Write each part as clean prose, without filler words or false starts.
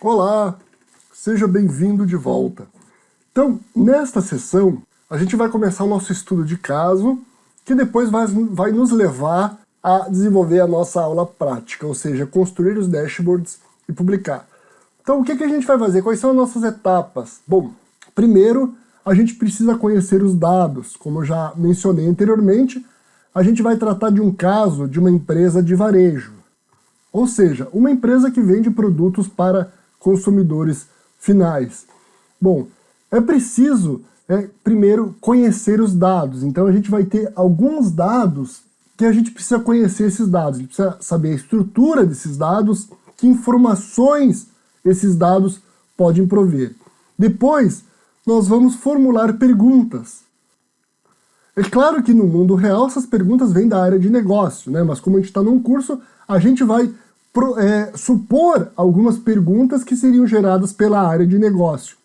Olá, seja bem-vindo de volta. Então, nesta sessão, a gente vai começar o nosso estudo de caso, que depois vai nos levar a desenvolver a nossa aula prática, ou seja, construir os dashboards e publicar. Então, o que a gente vai fazer? Quais são as nossas etapas? Bom, primeiro, a gente precisa conhecer os dados. Como eu já mencionei anteriormente, a gente vai tratar de um caso de uma empresa de varejo, ou seja, uma empresa que vende produtos para consumidores finais. Bom, é preciso primeiro conhecer os dados. Então a gente vai ter alguns dados que a gente precisa conhecer esses dados. A gente precisa saber a estrutura desses dados, que informações esses dados podem prover. Depois, nós vamos formular perguntas. É claro que no mundo real essas perguntas vêm da área de negócio, né? Mas como a gente está num curso, a gente vai supor algumas perguntas que seriam geradas pela área de negócio.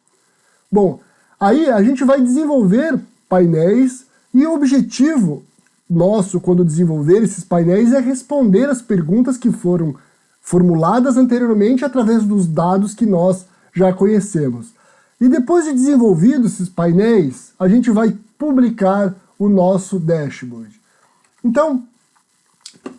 Bom, aí a gente vai desenvolver painéis e o objetivo nosso quando desenvolver esses painéis é responder as perguntas que foram formuladas anteriormente através dos dados que nós já conhecemos. E depois de desenvolvidos esses painéis, a gente vai publicar o nosso dashboard. Então,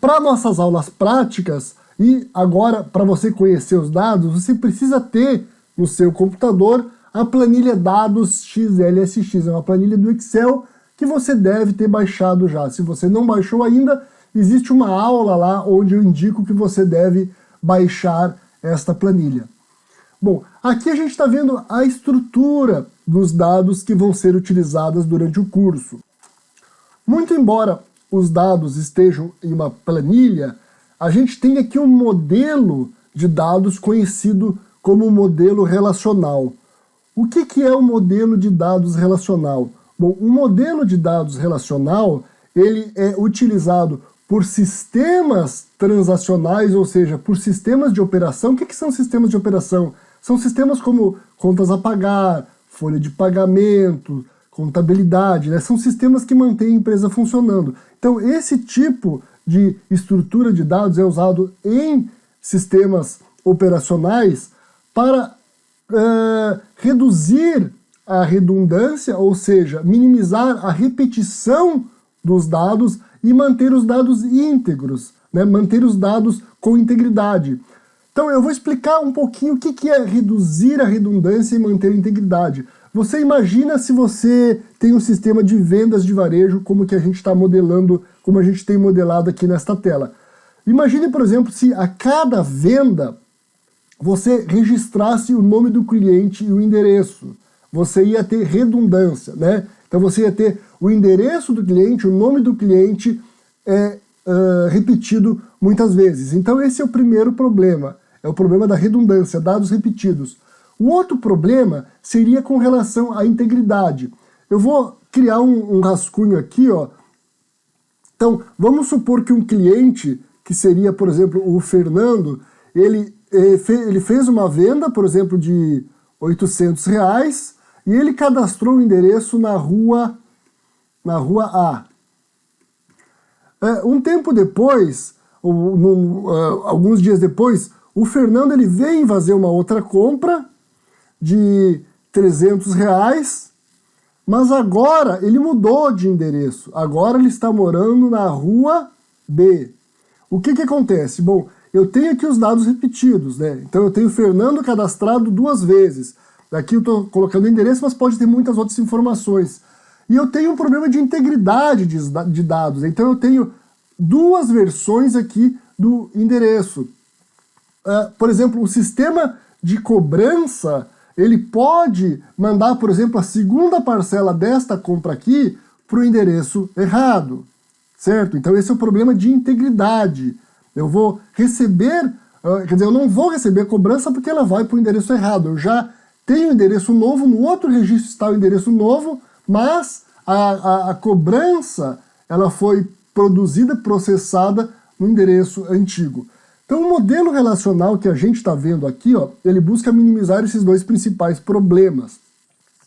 para nossas aulas práticas, e agora, para você conhecer os dados, você precisa ter no seu computador a planilha dados XLSX, é uma planilha do Excel que você deve ter baixado já. Se você não baixou ainda, existe uma aula lá onde eu indico que você deve baixar esta planilha. Bom, aqui a gente está vendo a estrutura dos dados que vão ser utilizados durante o curso. Muito embora os dados estejam em uma planilha, a gente tem aqui um modelo de dados conhecido como modelo relacional. O que é o modelo de dados relacional? Bom, um modelo de dados relacional, ele é utilizado por sistemas transacionais, ou seja, por sistemas de operação. O que são sistemas de operação? São sistemas como contas a pagar, folha de pagamento, contabilidade, né? São sistemas que mantêm a empresa funcionando. Então, esse tipo de estrutura de dados é usado em sistemas operacionais para reduzir a redundância, ou seja, minimizar a repetição dos dados e manter os dados íntegros, né? Manter os dados com integridade. Então eu vou explicar um pouquinho o que é reduzir a redundância e manter a integridade. Você imagina se você tem um sistema de vendas de varejo como que a gente está modelando, como a gente tem modelado aqui nesta tela. Imagine, por exemplo, se a cada venda você registrasse o nome do cliente e o endereço. Você ia ter redundância, né? Então você ia ter o endereço do cliente, o nome do cliente repetido muitas vezes. Então esse é o primeiro problema, é o problema da redundância, dados repetidos. O outro problema seria com relação à integridade. Eu vou criar um rascunho aqui, ó. Então, vamos supor que um cliente, que seria, por exemplo, o Fernando, ele fez uma venda, por exemplo, de R$800 e ele cadastrou o endereço na rua A. Um tempo depois, alguns dias depois, o Fernando ele vem fazer uma outra compra de R$300, mas agora ele mudou de endereço. Agora ele está morando na rua B. O que acontece? Bom, eu tenho aqui os dados repetidos, né? Então eu tenho o Fernando cadastrado 2 vezes. Aqui eu estou colocando o endereço, mas pode ter muitas outras informações. E eu tenho um problema de integridade de dados. Então eu tenho 2 versões aqui do endereço. Por exemplo, o sistema de cobrança, ele pode mandar, por exemplo, a segunda parcela desta compra aqui para o endereço errado, certo? Então esse é o problema de integridade. Eu vou receber, quer dizer, eu não vou receber a cobrança porque ela vai para o endereço errado. Eu já tenho o endereço novo, no outro registro está o endereço novo, mas a cobrança ela foi produzida, processada no endereço antigo. Então o modelo relacional que a gente está vendo aqui, ó, ele busca minimizar esses 2 principais problemas.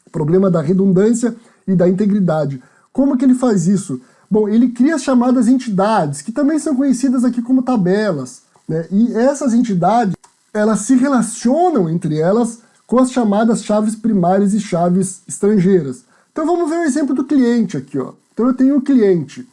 O problema da redundância e da integridade. Como que ele faz isso? Bom, ele cria as chamadas entidades, que também são conhecidas aqui como tabelas, né? E essas entidades, elas se relacionam entre elas com as chamadas chaves primárias e chaves estrangeiras. Então vamos ver o exemplo do cliente aqui, ó. Então eu tenho um cliente.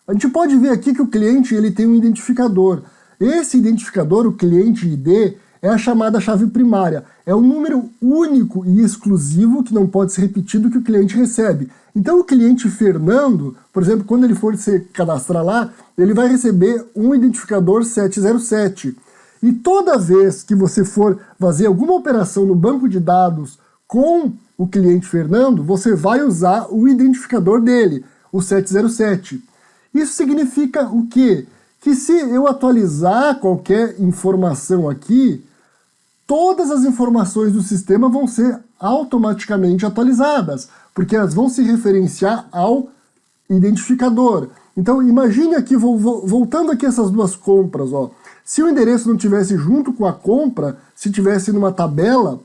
A gente pode ver aqui que o cliente ele tem um identificador. Esse identificador, o cliente ID, é a chamada chave primária. É um número único e exclusivo que não pode ser repetido que o cliente recebe. Então o cliente Fernando, por exemplo, quando ele for se cadastrar lá, ele vai receber um identificador 707. E toda vez que você for fazer alguma operação no banco de dados com o cliente Fernando, você vai usar o identificador dele, o 707. Isso significa o quê? Que se eu atualizar qualquer informação aqui, todas as informações do sistema vão ser automaticamente atualizadas, porque elas vão se referenciar ao identificador. Então imagine aqui, voltando aqui essas duas compras, ó. Se o endereço não tivesse junto com a compra, se tivesse numa tabela,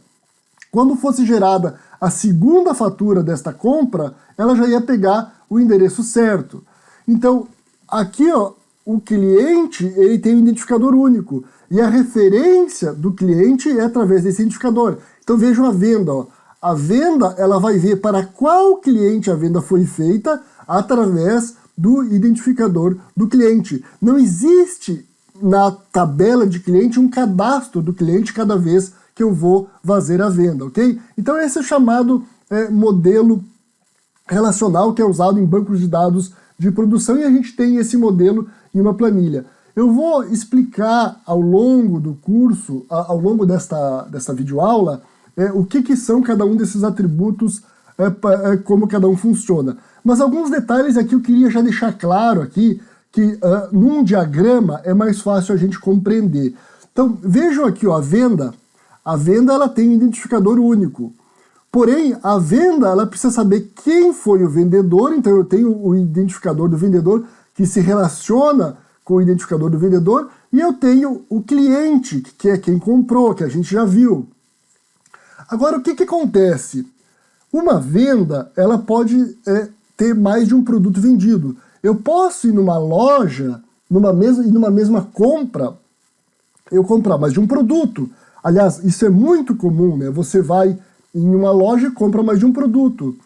quando fosse gerada a segunda fatura desta compra, ela já ia pegar o endereço certo. Então, aqui, ó, o cliente ele tem um identificador único, e a referência do cliente é através desse identificador. Então vejam a venda, ó. A venda ela vai ver para qual cliente a venda foi feita através do identificador do cliente. Não existe na tabela de cliente um cadastro do cliente cada vez que eu vou fazer a venda, ok? Então esse é o chamado modelo relacional que é usado em bancos de dados de produção, e a gente tem esse modelo em uma planilha. Eu vou explicar ao longo do curso, ao longo desta videoaula, o que são cada um desses atributos, como cada um funciona. Mas alguns detalhes aqui eu queria já deixar claro aqui, que num diagrama é mais fácil a gente compreender. Então vejam aqui, ó, a venda ela tem um identificador único. Porém, a venda ela precisa saber quem foi o vendedor, então eu tenho o identificador do vendedor que se relaciona com o identificador do vendedor, e eu tenho o cliente, que é quem comprou, que a gente já viu. Agora, o que acontece? Uma venda, ela pode ter mais de um produto vendido. Eu posso ir numa loja, numa mesma compra, eu comprar mais de um produto. Aliás, isso é muito comum, né? Você vai em uma loja e compra mais de um produto.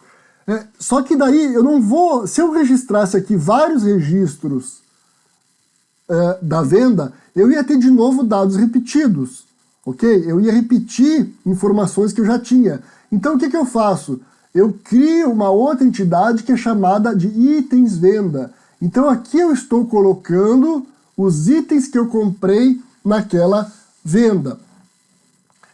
Só que daí eu não vou... Se eu registrasse aqui vários registros da venda, eu ia ter de novo dados repetidos, ok? Eu ia repetir informações que eu já tinha. Então o que eu faço? Eu crio uma outra entidade que é chamada de itens venda. Então aqui eu estou colocando os itens que eu comprei naquela venda.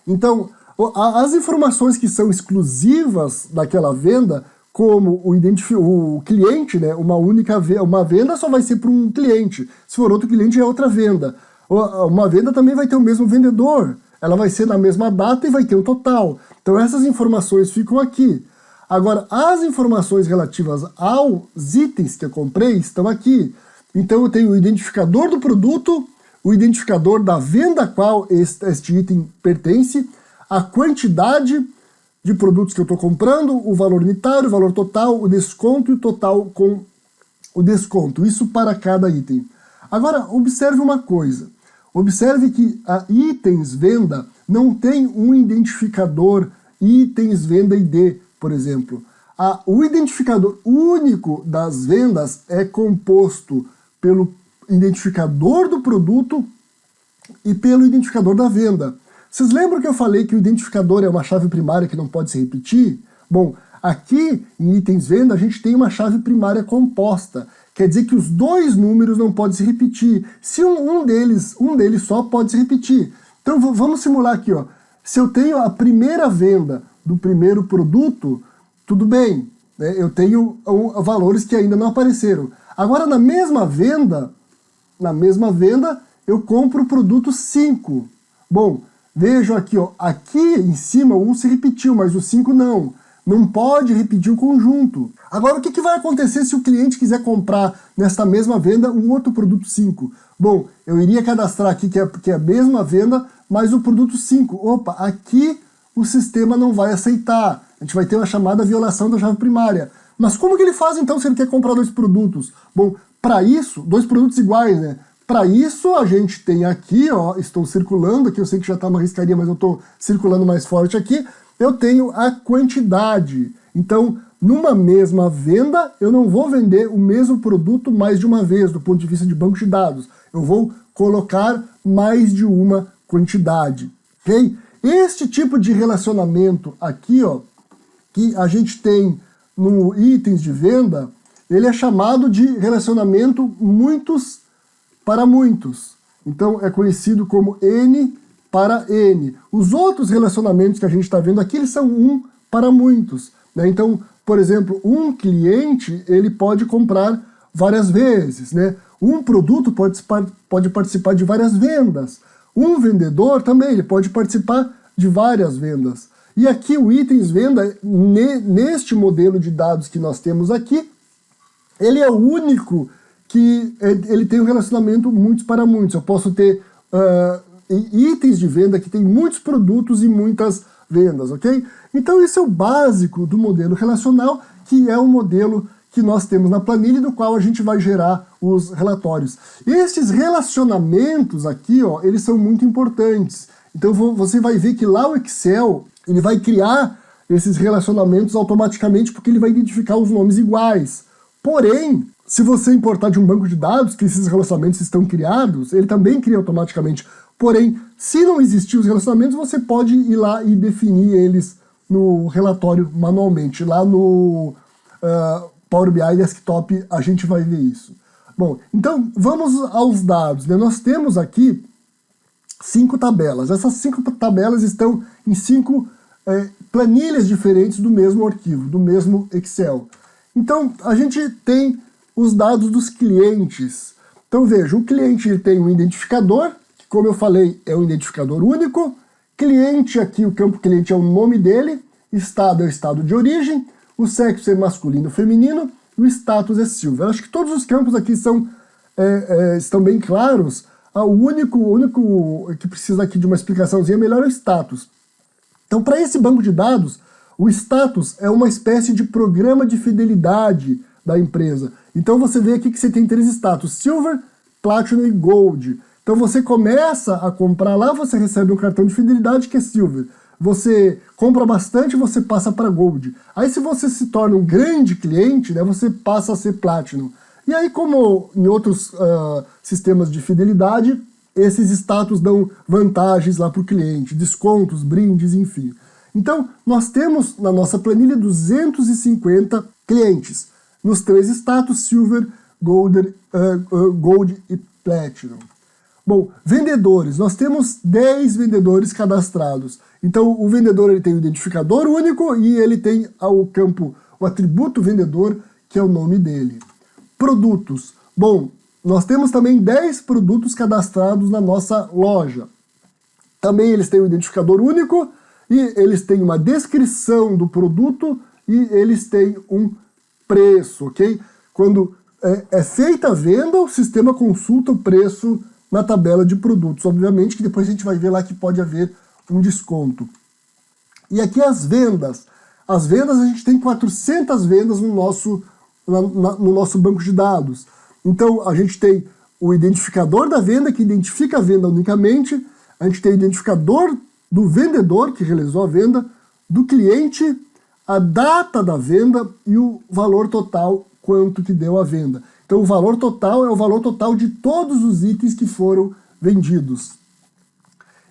Então, as informações que são exclusivas daquela venda, como o cliente, né, uma venda só vai ser para um cliente. Se for outro cliente, é outra venda. Uma venda também vai ter o mesmo vendedor. Ela vai ser na mesma data e vai ter o total. Então essas informações ficam aqui. Agora, as informações relativas aos itens que eu comprei estão aqui. Então eu tenho o identificador do produto, o identificador da venda a qual este item pertence, a quantidade de produtos que eu estou comprando, o valor unitário, o valor total, o desconto e o total com o desconto. Isso para cada item. Agora, observe uma coisa. Observe que a itens venda não tem um identificador itens venda ID, por exemplo. O identificador único das vendas é composto pelo identificador do produto e pelo identificador da venda. Vocês lembram que eu falei que o identificador é uma chave primária que não pode se repetir? Bom, aqui em itens venda a gente tem uma chave primária composta. Quer dizer que os dois números não podem se repetir. Se um deles só pode se repetir. Então vamos simular aqui, ó. Se eu tenho a primeira venda do primeiro produto, tudo bem, né? Eu tenho valores que ainda não apareceram. Agora na mesma venda eu compro o produto 5. Bom, vejam aqui, ó, aqui em cima o 1 se repetiu, mas o 5 não. Não pode repetir o conjunto. Agora, o que vai acontecer se o cliente quiser comprar nesta mesma venda um outro produto 5? Bom, eu iria cadastrar aqui que é a mesma venda, mas o produto 5. Opa, aqui o sistema não vai aceitar. A gente vai ter uma chamada violação da chave primária. Mas como que ele faz então se ele quer comprar dois produtos? Bom, para isso, dois produtos iguais, né? Para isso, a gente tem aqui, ó, estou circulando, aqui eu sei que já está uma riscaria, mas eu estou circulando mais forte aqui, eu tenho a quantidade. Então, numa mesma venda, eu não vou vender o mesmo produto mais de uma vez, do ponto de vista de banco de dados. Eu vou colocar mais de uma quantidade, ok? Este tipo de relacionamento aqui, ó, que a gente tem no itens de venda, ele é chamado de relacionamento muitos para muitos. Então é conhecido como N para N. Os outros relacionamentos que a gente está vendo aqui, eles são um para muitos, né? Então, por exemplo, um cliente, ele pode comprar várias vezes, né? Um produto pode participar de várias vendas. Um vendedor também, ele pode participar de várias vendas. E aqui o itens venda, neste modelo de dados que nós temos aqui, ele é o único que ele tem um relacionamento muitos para muitos. Eu posso ter itens de venda que tem muitos produtos e muitas vendas, ok? Então isso é o básico do modelo relacional, que é o modelo que nós temos na planilha, do qual a gente vai gerar os relatórios. Esses relacionamentos aqui, ó, eles são muito importantes. Então você vai ver que lá o Excel, ele vai criar esses relacionamentos automaticamente, porque ele vai identificar os nomes iguais. Porém, se você importar de um banco de dados que esses relacionamentos estão criados, ele também cria automaticamente. Porém, se não existir os relacionamentos, você pode ir lá e definir eles no relatório manualmente. Lá no Power BI Desktop a gente vai ver isso. Bom, então vamos aos dados, né? Nós temos aqui 5 tabelas. Essas 5 tabelas estão em 5 planilhas diferentes do mesmo arquivo, do mesmo Excel. Então, a gente tem os dados dos clientes. Então, veja, o cliente ele tem um identificador, que, como eu falei, é um identificador único. Cliente, aqui o campo cliente é o nome dele. Estado é o estado de origem. O sexo é masculino ou feminino. E o status é silver. Acho que todos os campos aqui estão bem claros. O único que precisa aqui de uma explicaçãozinha melhor é o status. Então, para esse banco de dados, o status é uma espécie de programa de fidelidade da empresa. Então você vê aqui que você tem 3 status: Silver, Platinum e Gold. Então você começa a comprar lá, você recebe um cartão de fidelidade que é Silver. Você compra bastante, você passa para Gold. Aí se você se torna um grande cliente, né, você passa a ser Platinum. E aí, como em outros sistemas de fidelidade, esses status dão vantagens lá para o cliente, descontos, brindes, enfim. Então, nós temos na nossa planilha 250 clientes, nos 3 status, Silver, Gold e Platinum. Bom, vendedores, nós temos 10 vendedores cadastrados. Então, o vendedor ele tem o identificador único e ele tem o atributo vendedor, que é o nome dele. Produtos. Bom, nós temos também 10 produtos cadastrados na nossa loja. Também eles têm o identificador único, e eles têm uma descrição do produto e eles têm um preço, ok? Quando é feita a venda, o sistema consulta o preço na tabela de produtos. Obviamente que depois a gente vai ver lá que pode haver um desconto. E aqui as vendas. As vendas, a gente tem 400 vendas no nosso banco de dados. Então a gente tem o identificador da venda, que identifica a venda unicamente. A gente tem o identificador do vendedor que realizou a venda, do cliente, a data da venda e o valor total, quanto que deu a venda. Então o valor total é o valor total de todos os itens que foram vendidos.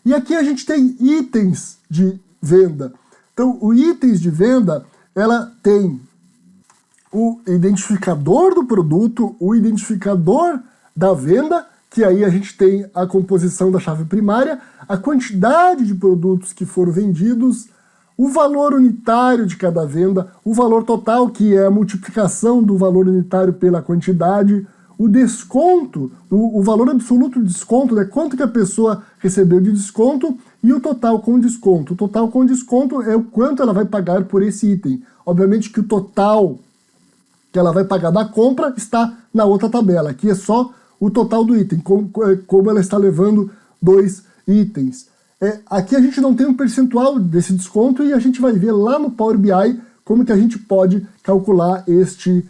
E aqui a gente tem itens de venda. Então o itens de venda, ela tem o identificador do produto, o identificador da venda, que aí a gente tem a composição da chave primária, a quantidade de produtos que foram vendidos, o valor unitário de cada venda, o valor total, que é a multiplicação do valor unitário pela quantidade, o desconto, o valor absoluto de desconto, né, quanto que a pessoa recebeu de desconto, e o total com desconto. O total com desconto é o quanto ela vai pagar por esse item. Obviamente que o total que ela vai pagar da compra está na outra tabela. Aqui é só o total do item, como ela está levando 2 itens. Aqui a gente não tem um percentual desse desconto e a gente vai ver lá no Power BI como que a gente pode calcular este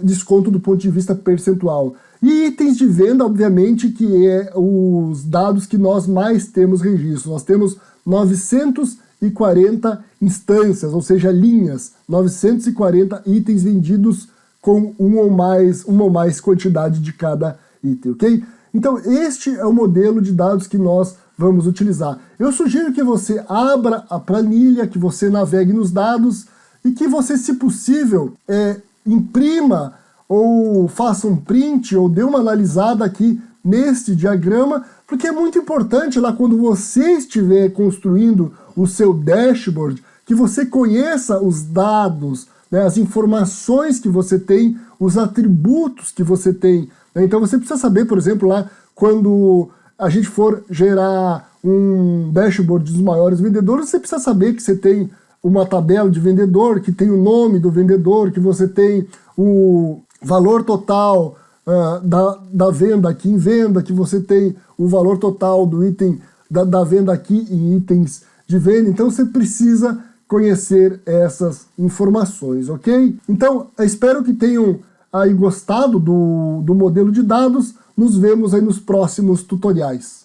desconto do ponto de vista percentual. E itens de venda, obviamente, que é os dados que nós mais temos registro. Nós temos 940 instâncias, ou seja, linhas, 940 itens vendidos com uma ou mais quantidade de cada item, ok? Então, este é o modelo de dados que nós vamos utilizar. Eu sugiro que você abra a planilha, que você navegue nos dados e que você, se possível, imprima ou faça um print ou dê uma analisada aqui neste diagrama, porque é muito importante lá quando você estiver construindo o seu dashboard, que você conheça os dados, né, as informações que você tem, os atributos que você tem. Né? Então você precisa saber, por exemplo, lá quando a gente for gerar um dashboard dos maiores vendedores, você precisa saber que você tem uma tabela de vendedor, que tem o nome do vendedor, que você tem o valor total da venda aqui em venda, que você tem o valor total do item da venda aqui em itens de venda. Então você precisa conhecer essas informações, ok? Então, espero que tenham aí gostado do modelo de dados. Nos vemos aí nos próximos tutoriais.